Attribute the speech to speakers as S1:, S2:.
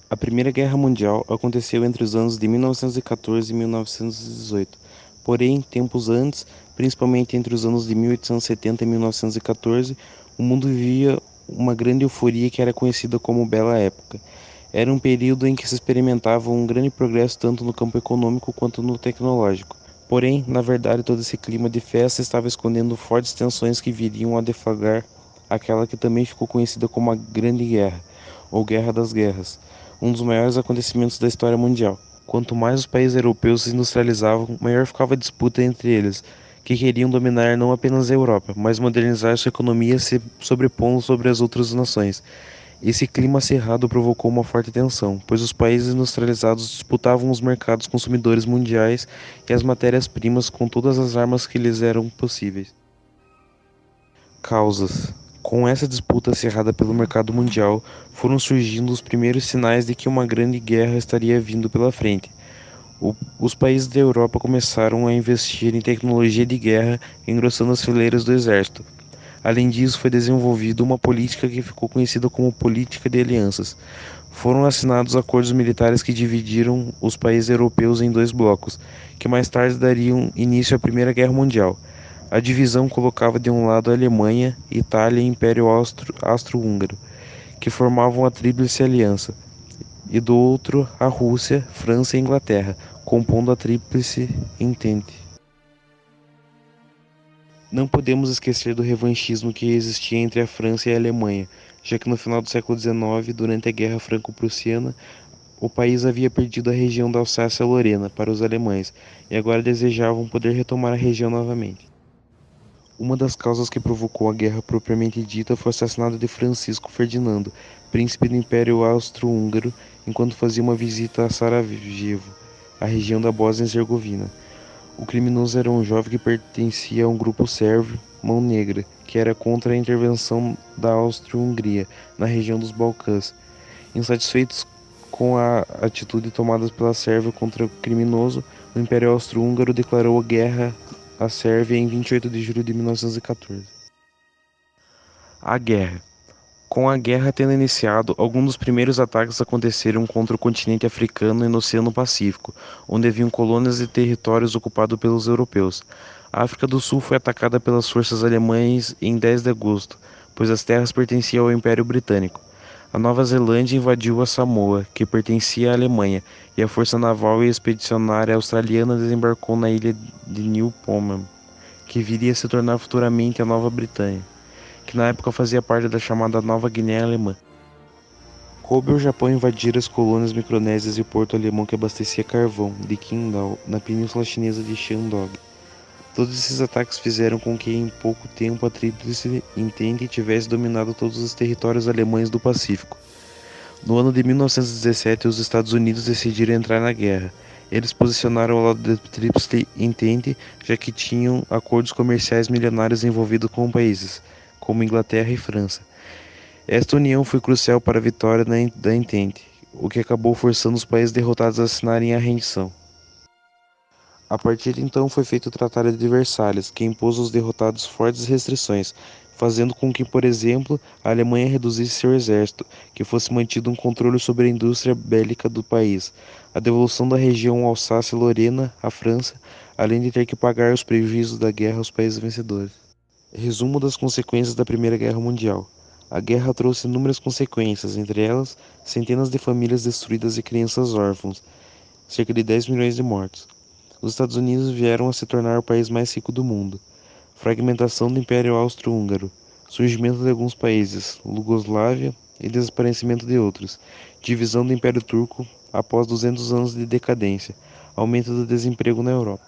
S1: A Primeira Guerra Mundial aconteceu entre os anos de 1914 e 1918. Porém, tempos antes, principalmente entre os anos de 1870 e 1914, o mundo vivia uma grande euforia que era conhecida como Bela Época. Era um período em que se experimentava um grande progresso tanto no campo econômico quanto no tecnológico. Porém, na verdade, todo esse clima de festa estava escondendo fortes tensões que viriam a deflagrar aquela que também ficou conhecida como a Grande Guerra, ou Guerra das Guerras, um dos maiores acontecimentos da história mundial. Quanto mais os países europeus se industrializavam, maior ficava a disputa entre eles, que queriam dominar não apenas a Europa, mas modernizar sua economia se sobrepondo sobre as outras nações. Esse clima acirrado provocou uma forte tensão, pois os países industrializados disputavam os mercados consumidores mundiais e as matérias-primas com todas as armas que lhes eram possíveis. Causas. Com essa disputa acirrada pelo mercado mundial, foram surgindo os primeiros sinais de que uma grande guerra estaria vindo pela frente. Os países da Europa começaram a investir em tecnologia de guerra, engrossando as fileiras do exército. Além disso, foi desenvolvida uma política que ficou conhecida como política de alianças. Foram assinados acordos militares que dividiram os países europeus em dois blocos, que mais tarde dariam início à Primeira Guerra Mundial. A divisão colocava de um lado a Alemanha, Itália e Império Austro-Húngaro, que formavam a Tríplice Aliança, e do outro a Rússia, França e Inglaterra, compondo a Tríplice Entente. Não podemos esquecer do revanchismo que existia entre a França e a Alemanha, já que no final do século XIX, durante a Guerra Franco-Prussiana, o país havia perdido a região da Alsácia-Lorena para os alemães e agora desejavam poder retomar a região novamente. Uma das causas que provocou a guerra propriamente dita foi o assassinato de Francisco Ferdinando, príncipe do Império Austro-Húngaro, enquanto fazia uma visita a Sarajevo, a região da Bósnia-Herzegovina. O criminoso era um jovem que pertencia a um grupo sérvio, Mão Negra, que era contra a intervenção da Áustria-Hungria na região dos Balcãs. Insatisfeitos com a atitude tomada pela Sérvia contra o criminoso, o Império Austro-Húngaro declarou guerra à Sérvia em 28 de julho de 1914. A guerra. Com a guerra tendo iniciado, alguns dos primeiros ataques aconteceram contra o continente africano e no Oceano Pacífico, onde haviam colônias e territórios ocupados pelos europeus. A África do Sul foi atacada pelas forças alemãs em 10 de agosto, pois as terras pertenciam ao Império Britânico. A Nova Zelândia invadiu a Samoa, que pertencia à Alemanha, e a força naval e expedicionária australiana desembarcou na ilha de Newfoundland, que viria a se tornar futuramente a Nova Britânia, que na época fazia parte da chamada Nova Guiné Alemã. Coube ao Japão invadir as colônias micronésias e o porto alemão que abastecia carvão, de Qingdao, na península chinesa de Shandong. Todos esses ataques fizeram com que em pouco tempo a Tríplice Entente tivesse dominado todos os territórios alemães do Pacífico. No ano de 1917, os Estados Unidos decidiram entrar na guerra. Eles posicionaram ao lado da Tríplice Entente, já que tinham acordos comerciais milionários envolvidos com países, como Inglaterra e França. Esta união foi crucial para a vitória da Entente, o que acabou forçando os países derrotados a assinarem a rendição. A partir de então foi feito o Tratado de Versalhes, que impôs aos derrotados fortes restrições, fazendo com que, por exemplo, a Alemanha reduzisse seu exército, que fosse mantido um controle sobre a indústria bélica do país, a devolução da região Alsácia-Lorena à França, além de ter que pagar os prejuízos da guerra aos países vencedores. Resumo das consequências da Primeira Guerra Mundial. A guerra trouxe inúmeras consequências, entre elas, centenas de famílias destruídas e crianças órfãos, cerca de 10 milhões de mortos. Os Estados Unidos vieram a se tornar o país mais rico do mundo. Fragmentação do Império Austro-Húngaro. Surgimento de alguns países, Iugoslávia, e desaparecimento de outros. Divisão do Império Turco após 200 anos de decadência. Aumento do desemprego na Europa.